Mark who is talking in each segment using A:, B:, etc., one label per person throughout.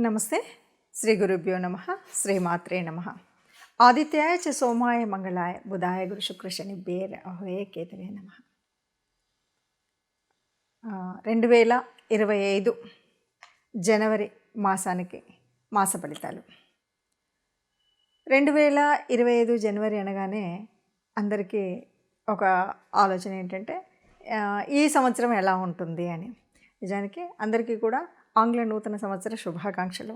A: నమస్తే. శ్రీ గురుభ్యో నమ. శ్రీమాత్రే నమ. ఆదిత్యాయ చ సోమాయ మంగళాయ బుధాయ గురు శుక్ర శనిభ్యే రాహవే కేతవే నమ. 2025 జనవరి మాసానికి మాస ఫలితాలు. 2025 జనవరి అనగానే అందరికీ ఒక ఆలోచన ఏంటంటే ఈ సంవత్సరం ఎలా ఉంటుంది అని. నిజానికి అందరికీ కూడా ఆంగ్ల నూతన సంవత్సర శుభాకాంక్షలు.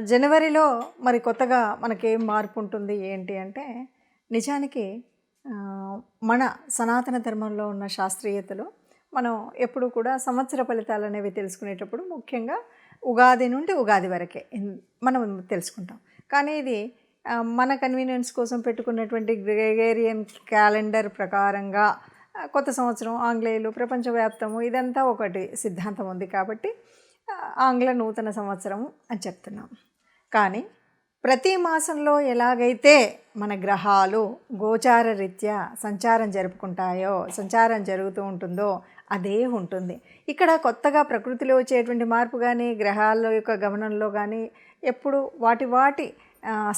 A: జనవరిలో మరి కొత్తగా మనకేం మార్పు ఉంటుంది ఏంటి అంటే, నిజానికి మన సనాతన ధర్మంలో ఉన్న శాస్త్రీయతలో మనం ఎప్పుడు కూడా సంవత్సర ఫలితాలు అనేవి తెలుసుకునేటప్పుడు ముఖ్యంగా ఉగాది నుండి ఉగాది వరకే మనం తెలుసుకుంటాం. కానీ ఇది మన కన్వీనియన్స్ కోసం పెట్టుకున్నటువంటి గ్రెగేరియన్ క్యాలెండర్ ప్రకారంగా కొత్త సంవత్సరం ఆంగ్లేయులు ప్రపంచవ్యాప్తము ఇదంతా ఒకటి సిద్ధాంతం ఉంది కాబట్టి ఆంగ్ల నూతన సంవత్సరం అని చెప్తున్నాం. కానీ ప్రతి మాసంలో ఎలాగైతే మన గ్రహాలు గోచార రీత్యా సంచారం జరుగుతూ ఉంటుందో అదే ఉంటుంది. ఇక్కడ కొత్తగా ప్రకృతిలో వచ్చేటువంటి మార్పు కానీ గ్రహాల యొక్క గమనంలో కానీ ఎప్పుడు వాటి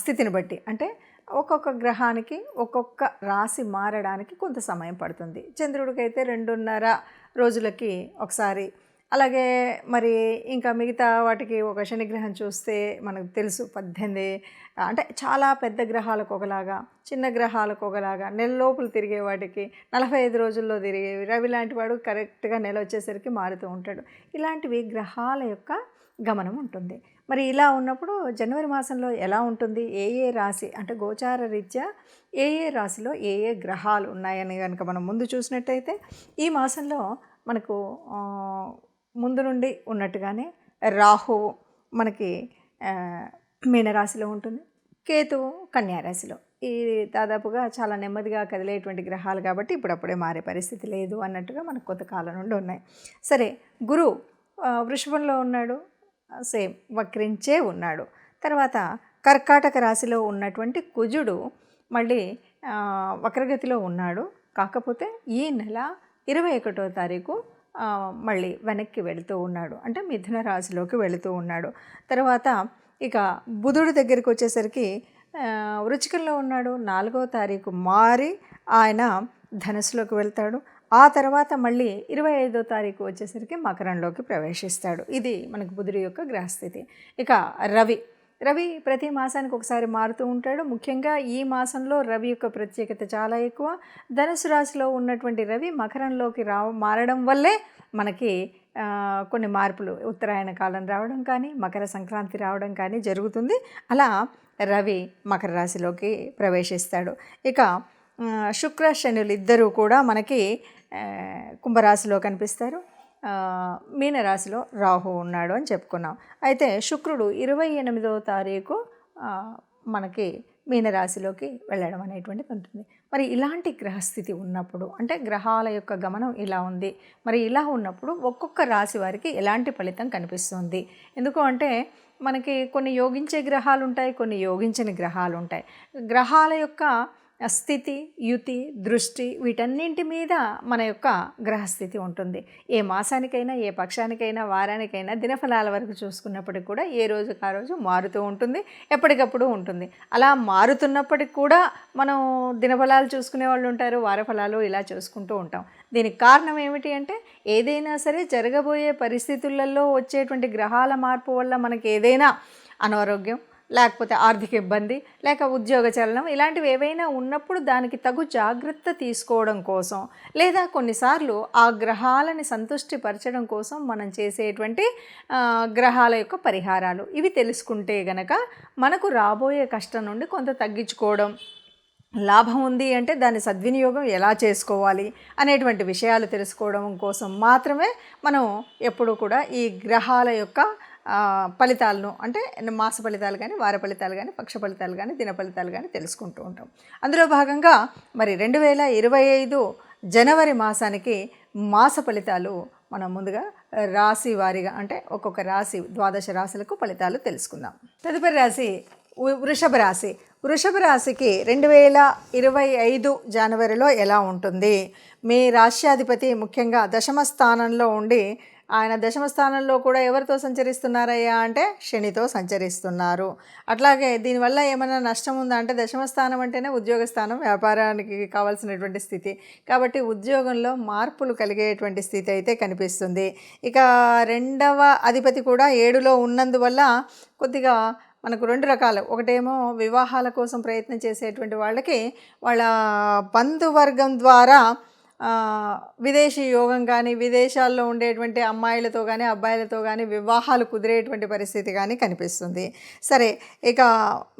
A: స్థితిని బట్టి, అంటే ఒక్కొక్క గ్రహానికి ఒక్కొక్క రాశి మారడానికి కొంత సమయం పడుతుంది. చంద్రుడికైతే 2.5 రోజులకి ఒకసారి, అలాగే మరి ఇంకా మిగతా వాటికి ఒక శనిగ్రహం చూస్తే మనకు తెలుసు 18, అంటే చాలా పెద్ద గ్రహాలకు ఒకలాగా, చిన్న గ్రహాలకు ఒకలాగా, నెల లోపల తిరిగే వాటికి 45 రోజుల్లో తిరిగేవి. రవి లాంటి వాడు కరెక్ట్గా నెల వచ్చేసరికి మారుతూ ఉంటాడు. ఇలాంటివి గ్రహాల యొక్క గమనం ఉంటుంది. మరి ఇలా ఉన్నప్పుడు జనవరి మాసంలో ఎలా ఉంటుంది, ఏ రాశి అంటే గోచార రీత్యా ఏ రాశిలో ఏ గ్రహాలు ఉన్నాయని కనుక మనం ముందు చూసినట్టయితే, ఈ మాసంలో మనకు ముందు నుండి ఉన్నట్టుగానే రాహువు మనకి మీనరాశిలో ఉంటుంది, కేతువు కన్యారాశిలో. ఈ దాదాపుగా చాలా నెమ్మదిగా కదిలేటువంటి గ్రహాలు కాబట్టి ఇప్పుడప్పుడే మారే పరిస్థితి లేదు అన్నట్టుగా మనకు కొంతకాలం నుండి ఉన్నాయి. సరే, గురువు వృషభంలో ఉన్నాడు, సేమ్ వక్రించే ఉన్నాడు. తర్వాత కర్కాటక రాశిలో ఉన్నటువంటి కుజుడు మళ్ళీ వక్రగతిలో ఉన్నాడు. కాకపోతే ఈ నెల 21వ తారీఖు మళ్ళీ వెనక్కి వెళుతూ ఉన్నాడు, అంటే మిథున రాశిలోకి వెళుతూ ఉన్నాడు. తర్వాత ఇక బుధుడు దగ్గరికి వచ్చేసరికి వృచ్చికంలో ఉన్నాడు. 4వ తారీఖు మారి ఆయన ధనుసులోకి వెళ్తాడు. ఆ తర్వాత మళ్ళీ 25వ తారీఖు వచ్చేసరికి మకరంలోకి ప్రవేశిస్తాడు. ఇది మనకు బుధుడి యొక్క గ్రహస్థితి. ఇక రవి ప్రతి మాసానికి ఒకసారి మారుతూ ఉంటాడు. ముఖ్యంగా ఈ మాసంలో రవి యొక్క ప్రత్యేకత చాలా ఎక్కువ. ధనుసు రాశిలో ఉన్నటువంటి రవి మకరంలోకి మారడం వల్లే మనకి కొన్ని మార్పులు, ఉత్తరాయణ కాలం రావడం కానీ మకర సంక్రాంతి రావడం కానీ జరుగుతుంది. అలా రవి మకర రాశిలోకి ప్రవేశిస్తాడు. ఇక శుక్ర శనులు ఇద్దరూ కూడా మనకి కుంభరాశిలో కనిపిస్తారు. మీనరాశిలో రాహు ఉన్నాడు అని చెప్పుకున్నాం. అయితే శుక్రుడు 28వ తారీఖు మనకి మీనరాశిలోకి వెళ్ళడం అనేటువంటిది ఉంటుంది. మరి ఇలాంటి గ్రహస్థితి ఉన్నప్పుడు, అంటే గ్రహాల యొక్క గమనం ఇలా ఉంది, మరి ఇలా ఉన్నప్పుడు ఒక్కొక్క రాశి వారికి ఎలాంటి ఫలితం కనిపిస్తుంది? ఎందుకు అంటే మనకి కొన్ని యోగించే గ్రహాలు ఉంటాయి, కొన్ని యోగించని గ్రహాలు ఉంటాయి. గ్రహాల యొక్క స్థితి, యుతి, దృష్టి వీటన్నింటి మీద మన యొక్క గ్రహస్థితి ఉంటుంది. ఏ మాసానికైనా, ఏ పక్షానికైనా, వారానికైనా దినఫలాల వరకు చూసుకున్నప్పటికి కూడా ఏ రోజుకు ఆ రోజు మారుతూ ఉంటుంది, ఎప్పటికప్పుడు ఉంటుంది. అలా మారుతున్నప్పటికి కూడా మనం దినఫలాలు చూసుకునే వాళ్ళు ఉంటారు, వారఫలాలు ఇలా చూసుకుంటూ ఉంటాం. దీనికి కారణం ఏమిటి అంటే, ఏదైనా సరే జరగబోయే పరిస్థితులలో వచ్చేటువంటి గ్రహాల మార్పు వల్ల మనకి ఏదైనా అనారోగ్యం, లేకపోతే ఆర్థిక ఇబ్బంది, లేక ఉద్యోగ చలనం ఇలాంటివి ఏవైనా ఉన్నప్పుడు దానికి తగు జాగ్రత్త తీసుకోవడం కోసం, లేదా కొన్నిసార్లు ఆ గ్రహాలని సంతృష్టిపరచడం కోసం మనం చేసేటువంటి గ్రహాల యొక్క పరిహారాలు ఇవి తెలుసుకుంటే గనక మనకు రాబోయే కష్టం నుండి కొంత తగ్గించుకోవడం, లాభం ఉంది అంటే దాని సద్వినియోగం ఎలా చేసుకోవాలి అనేటువంటి విషయాలు తెలుసుకోవడం కోసం మాత్రమే మనం ఎప్పుడూ కూడా ఈ గ్రహాల యొక్క ఫలితాలను, అంటే మాస ఫలితాలు కానీ, వార ఫలితాలు కానీ, పక్ష ఫలితాలు కానీ, దిన ఫలితాలు కానీ తెలుసుకుంటూ ఉంటాం. అందులో భాగంగా మరి 2025 జనవరి మాసానికి మాస ఫలితాలు మనం ముందుగా రాశి వారీగా, అంటే ఒక్కొక్క రాశి 12 రాశులకు ఫలితాలు తెలుసుకుందాం. తదుపరి రాశి వృషభ రాశి. వృషభ రాశికి 2025 జనవరిలో ఎలా ఉంటుంది? మీ రాశ్యాధిపతి ముఖ్యంగా దశమ స్థానంలో ఉండి ఆయన దశమ స్థానంలో కూడా ఎవరితో సంచరిస్తున్నారయ్యా అంటే శనితో సంచరిస్తున్నారు. అట్లాగే దీనివల్ల ఏమైనా నష్టం ఉందా అంటే దశమ స్థానం అంటేనే ఉద్యోగ స్థానం, వ్యాపారానికి కావాల్సినటువంటి స్థితి. కాబట్టి ఉద్యోగంలో మార్పులు కలిగేటువంటి స్థితి అయితే కనిపిస్తుంది. ఇక రెండవ అధిపతి కూడా 7లో ఉన్నందువల్ల కొద్దిగా మనకు 2 రకాలు. ఒకటేమో వివాహాల కోసం ప్రయత్నం చేసేటువంటి వాళ్ళకి వాళ్ళ బంధువర్గం ద్వారా విదేశీ యోగం కానీ, విదేశాల్లో ఉండేటువంటి అమ్మాయిలతో కానీ అబ్బాయిలతో కానీ వివాహాలు కుదిరేటువంటి పరిస్థితి కానీ కనిపిస్తుంది. సరే, ఇక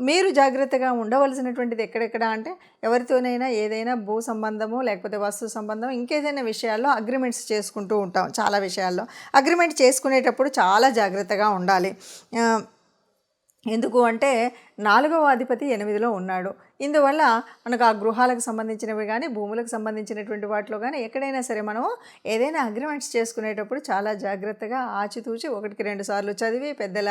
A: మీరు జాగ్రత్తగా ఉండవలసినటువంటిది ఎక్కడెక్కడ అంటే ఎవరితోనైనా ఏదైనా భూ సంబంధము లేకపోతే వస్తు సంబంధం ఇంకేదైనా విషయాల్లో అగ్రిమెంట్స్ చేసుకుంటూ ఉంటాం. చాలా విషయాల్లో అగ్రిమెంట్ చేసుకునేటప్పుడు చాలా జాగ్రత్తగా ఉండాలి. ఎందుకు అంటే 4వ అధిపతి 8లో ఉన్నాడు. ఇందువల్ల మనకు ఆ గృహాలకు సంబంధించినవి కానీ భూములకు సంబంధించినటువంటి వాటిలో కానీ ఎక్కడైనా సరే మనం ఏదైనా అగ్రిమెంట్స్ చేసుకునేటప్పుడు చాలా జాగ్రత్తగా ఆచితూచి 1కి 2 సార్లు చదివి పెద్దల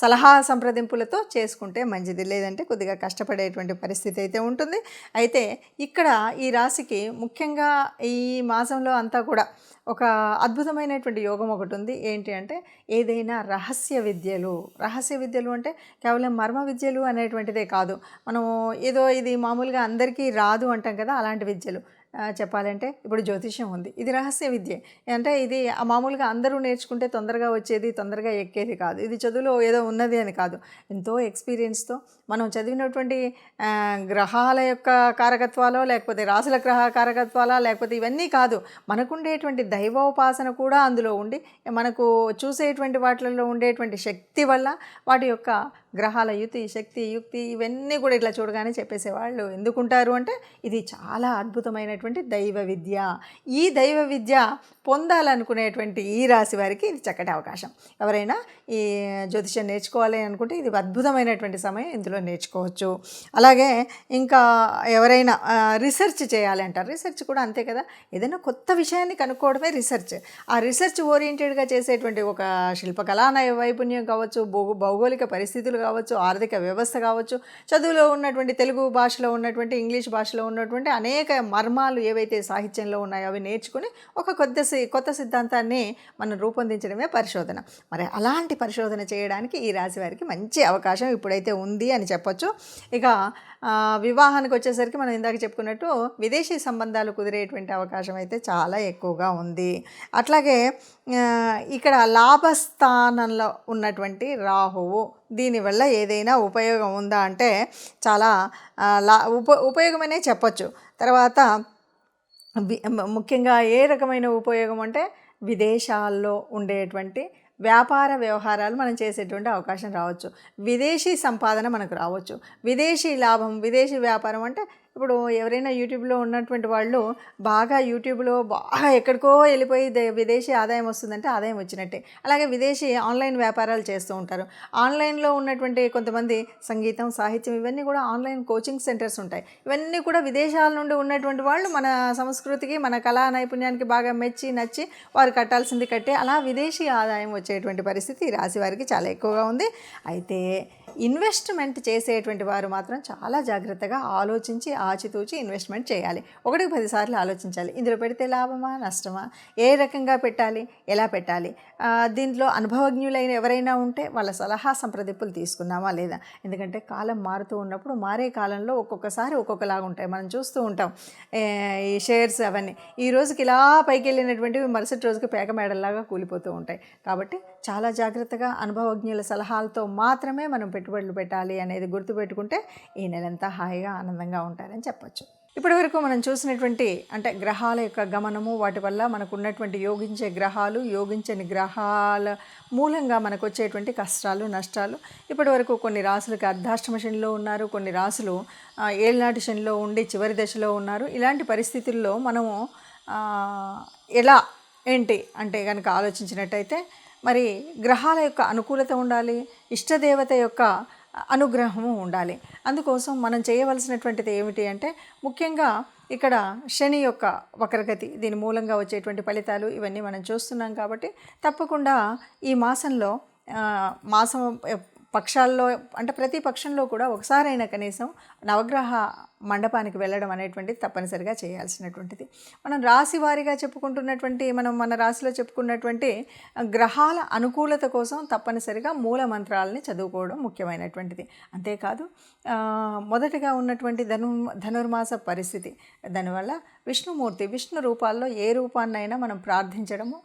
A: సలహా సంప్రదింపులతో చేసుకుంటే మంచిది. లేదంటే కొద్దిగా కష్టపడేటువంటి పరిస్థితి అయితే ఉంటుంది. అయితే ఇక్కడ ఈ రాశికి ముఖ్యంగా ఈ మాసంలో అంతా కూడా ఒక అద్భుతమైనటువంటి యోగం ఒకటి ఉంది. ఏంటి అంటే ఏదైనా రహస్య విద్యలు అంటే కేవలం మర్మ విద్యలు అనేటువంటిదే కాదు. మనము ఏదో ఇది మామూలుగా అందరికీ రాదు అంటాం కదా, అలాంటి విద్యలు చెప్పాలంటే ఇప్పుడు జ్యోతిష్యం ఉంది, ఇది రహస్య విద్య. అంటే ఇది మామూలుగా అందరూ నేర్చుకుంటే తొందరగా వచ్చేది, తొందరగా ఎక్కేది కాదు. ఇది చదువులో ఏదో ఉన్నది అని కాదు. ఎంతో ఎక్స్పీరియన్స్తో మనం చదివినటువంటి గ్రహాల యొక్క కారకత్వాలో లేకపోతే రాసుల గ్రహ కారకత్వాలా లేకపోతే ఇవన్నీ కాదు, మనకుండేటువంటి దైవోపాసన కూడా అందులో ఉండి మనకు చూసేటువంటి వాటిల్లో ఉండేటువంటి శక్తి వల్ల వాటి యొక్క గ్రహాల శక్తి యుక్తి ఇవన్నీ కూడా ఇట్లా చూడగానే చెప్పేసేవాళ్ళు ఎందుకుంటారు అంటే ఇది చాలా అద్భుతమైనటువంటి దైవ విద్య. ఈ దైవ విద్య పొందాలనుకునేటువంటి ఈ రాశి వారికి ఇది చక్కటి అవకాశం. ఎవరైనా ఈ జ్యోతిషం నేర్చుకోవాలి అనుకుంటే ఇది అద్భుతమైనటువంటి సమయం, ఇందులో నేర్చుకోవచ్చు. అలాగే ఇంకా ఎవరైనా రీసెర్చ్ చేయాలి అంటారు, రీసెర్చ్ కూడా అంతే కదా. ఏదైనా కొత్త విషయాన్ని కనుక్కోవడమే రీసెర్చ్. ఆ రీసెర్చ్ ఓరియంటెడ్గా చేసేటువంటి ఒక శిల్పకళా వైపుణ్యం కావచ్చు, భౌగోళిక పరిస్థితులు కావచ్చు, ఆర్థిక వ్యవస్థ కావచ్చు, చదువులో ఉన్నటువంటి తెలుగు భాషలో ఉన్నటువంటి ఇంగ్లీష్ భాషలో ఉన్నటువంటి అనేక మర్మాలు ఏవైతే సాహిత్యంలో ఉన్నాయో అవి నేర్చుకుని ఒక కొత్త సిద్ధాంతాన్ని మనం రూపొందించడమే పరిశోధన. మరి అలాంటి పరిశోధన చేయడానికి ఈ రాశి వారికి మంచి అవకాశం ఇప్పుడైతే ఉంది అని చెప్పొచ్చు. ఇక వివాహానికి వచ్చేసరికి మనం ఇందాక చెప్పుకున్నట్టు విదేశీ సంబంధాలు కుదిరేటువంటి అవకాశం అయితే చాలా ఎక్కువగా ఉంది. అట్లాగే ఇక్కడ లాభస్థానంలో ఉన్నటువంటి రాహువు, దీనివల్ల ఏదైనా ఉపయోగం ఉందా అంటే చాలా ఉపయోగమనే చెప్పచ్చు. తర్వాత ముఖ్యంగా ఏ రకమైన ఉపయోగం అంటే విదేశాల్లో ఉండేటువంటి వ్యాపార వ్యవహారాలు మనం చేసేటువంటి అవకాశం రావచ్చు. విదేశీ సంపాదన మనకు రావచ్చు. విదేశీ లాభం, విదేశీ వ్యాపారం అంటే ఇప్పుడు ఎవరైనా యూట్యూబ్లో ఉన్నటువంటి వాళ్ళు బాగా యూట్యూబ్లో బాగా ఎక్కడికో వెళ్ళిపోయి విదేశీ ఆదాయం వస్తుందంటే ఆదాయం వచ్చినట్టే. అలాగే విదేశీ ఆన్లైన్ వ్యాపారాలు చేస్తూ ఉంటారు. ఆన్లైన్లో ఉన్నటువంటి కొంతమంది సంగీతం, సాహిత్యం ఇవన్నీ కూడా ఆన్లైన్ కోచింగ్ సెంటర్స్ ఉంటాయి. ఇవన్నీ కూడా విదేశాల నుండి ఉన్నటువంటి వాళ్ళు మన సంస్కృతికి, మన కళా నైపుణ్యానికి బాగా నచ్చి వారు కట్టాల్సింది కట్టే అలా విదేశీ ఆదాయం వచ్చేటువంటి పరిస్థితి ఈ రాశి వారికి చాలా ఎక్కువగా ఉంది. అయితే ఇన్వెస్ట్మెంట్ చేసేటువంటి వారు మాత్రం చాలా జాగ్రత్తగా ఆలోచించి ఆచితూచి ఇన్వెస్ట్మెంట్ చేయాలి. 1కి 10 సార్లు ఆలోచించాలి. ఇందులో పెడితే లాభమా నష్టమా, ఏ రకంగా పెట్టాలి, ఎలా పెట్టాలి, దీంట్లో అనుభవజ్ఞులైన ఎవరైనా ఉంటే వాళ్ళ సలహా సంప్రదింపులు తీసుకున్నామా లేదా. ఎందుకంటే కాలం మారుతూ ఉన్నప్పుడు మారే కాలంలో ఒక్కొక్కసారి ఒక్కొక్కలాగా ఉంటాయి. మనం చూస్తూ ఉంటాం ఈ షేర్స్ అవన్నీ ఈ రోజుకి ఇలా పైకి వెళ్ళినటువంటివి మరుసటి రోజుకి పేక మేడల్లాగా కూలిపోతూ ఉంటాయి. కాబట్టి చాలా జాగ్రత్తగా అనుభవజ్ఞుల సలహాలతో మాత్రమే మనం పెట్టుబడులు పెట్టాలి అనేది గుర్తుపెట్టుకుంటే ఈ నెలంతా హాయిగా ఆనందంగా ఉంటారని చెప్పచ్చు. ఇప్పటి వరకు మనం చూసినటువంటి అంటే గ్రహాల యొక్క గమనము, వాటి వల్ల మనకు ఉన్నటువంటి యోగించే గ్రహాలు, యోగించని గ్రహాల మూలంగా మనకు వచ్చేటువంటి కష్టాలు, నష్టాలు. ఇప్పటి వరకు కొన్ని రాసులకి అర్ధాష్టమ శనిలో ఉన్నారు, కొన్ని రాసులు ఏళ్ళనాటి శనిలో ఉండి చివరి దశలో ఉన్నారు. ఇలాంటి పరిస్థితుల్లో మనము ఎలా ఏంటి అంటే కనుక ఆలోచించినట్టయితే మరి గ్రహాల యొక్క అనుకూలత ఉండాలి, ఇష్టదేవత యొక్క అనుగ్రహము ఉండాలి. అందుకోసం మనం చేయవలసినటువంటిది ఏమిటి అంటే ముఖ్యంగా ఇక్కడ శని యొక్క వక్రగతి, దీని మూలంగా వచ్చేటువంటి ఫలితాలు ఇవన్నీ మనం చూస్తున్నాం. కాబట్టి తప్పకుండా ఈ మాసంలో మాసం పక్షాల్లో అంటే ప్రతి పక్షంలో కూడా ఒకసారైనా కనీసం నవగ్రహ మండపానికి వెళ్ళడం అనేటువంటిది తప్పనిసరిగా చేయాల్సినటువంటిది. మనం రాశి వారీగా చెప్పుకుంటున్నటువంటి మన రాశిలో చెప్పుకున్నటువంటి గ్రహాల అనుకూలత కోసం తప్పనిసరిగా మూల మంత్రాలని చదువుకోవడం ముఖ్యమైనటువంటిది. అంతేకాదు మొదటగా ఉన్నటువంటి ధనుర్మాస పరిస్థితి, దానివల్ల విష్ణు రూపాల్లో ఏ రూపాన్నైనా మనం ప్రార్థించడము,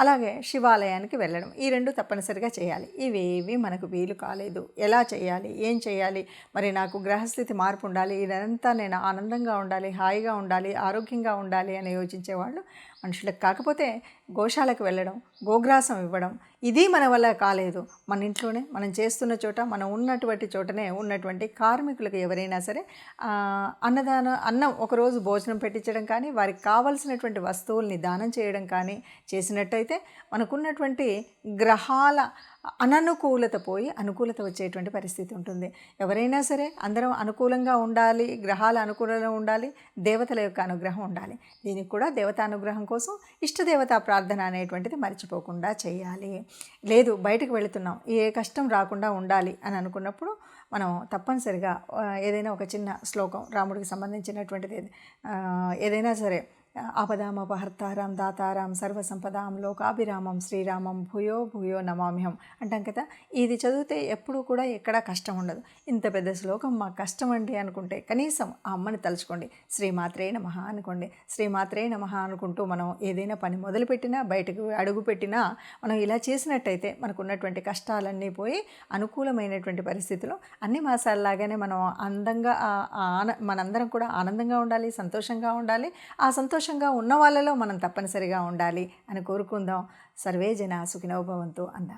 A: అలాగే శివాలయానికి వెళ్ళడం, ఈ రెండు తప్పనిసరిగా చేయాలి. ఇవేవి మనకు వీలు కాలేదు, ఎలా చేయాలి, ఏం చేయాలి, మరి నాకు గ్రహస్థితి మార్పు ఉండాలి, ఇదంతా నేను ఆనందంగా ఉండాలి, హాయిగా ఉండాలి, ఆరోగ్యంగా ఉండాలి అని యోచించేవాళ్ళు మనుషులకు. కాకపోతే గోశాలకు వెళ్ళడం, గోగ్రాసం ఇవ్వడం, ఇది మన వల్ల కాలేదు, మన ఇంట్లోనే మనం చేస్తున్న చోట, మనం ఉన్నటువంటి చోటనే ఉన్నటువంటి కార్మికులకు ఎవరైనా సరే అన్నం ఒకరోజు భోజనం పెట్టించడం కానీ, వారికి కావలసినటువంటి వస్తువుల్ని దానం చేయడం కానీ చేసినట్టయితే మనకున్నటువంటి గ్రహాల అననుకూలత పోయి అనుకూలత వచ్చేటువంటి పరిస్థితి ఉంటుంది. ఎవరైనా సరే అందరం అనుకూలంగా ఉండాలి, గ్రహాల అనుకూలంగా ఉండాలి, దేవతల యొక్క అనుగ్రహం ఉండాలి. దీనికి కూడా దేవతానుగ్రహం కోసం ఇష్టదేవతా ప్రార్థన అనేటువంటిది మర్చిపోకుండా చేయాలి. లేదు బయటకు వెళుతున్నాం, ఏ కష్టం రాకుండా ఉండాలి అని అనుకున్నప్పుడు మనం తప్పనిసరిగా ఏదైనా ఒక చిన్న శ్లోకం, రాముడికి సంబంధించినటువంటిది ఏదైనా సరే, ఆపదామపహర్తారం దాతారం సర్వసంపదాం లోకాభిరామం శ్రీరామం భూయో భూయో నమామ్యహం అంటాం కదా. ఇది చదివితే ఎప్పుడూ కూడా ఎక్కడా కష్టం ఉండదు. ఇంత పెద్ద శ్లోకం మాకు కష్టం అండి అనుకుంటే కనీసం ఆ అమ్మని తలుచుకోండి, శ్రీమాత్రే నమః అనుకోండి. శ్రీమాత్రే నమః అనుకుంటూ మనం ఏదైనా పని మొదలుపెట్టినా, బయటకు అడుగుపెట్టినా మనం ఇలా చేసినట్టయితే మనకున్నటువంటి కష్టాలన్నీ పోయి అనుకూలమైనటువంటి పరిస్థితులు అన్ని మాసాలలాగానే మనం అందంగా మనందరం కూడా ఆనందంగా ఉండాలి, సంతోషంగా ఉండాలి. ఆ సంతోషంగా ఉన్న వాళ్ళలో మనం తప్పనిసరిగా ఉండాలి అని కోరుకుందాం. సర్వే జనా సుఖినో భవంతు అందాం.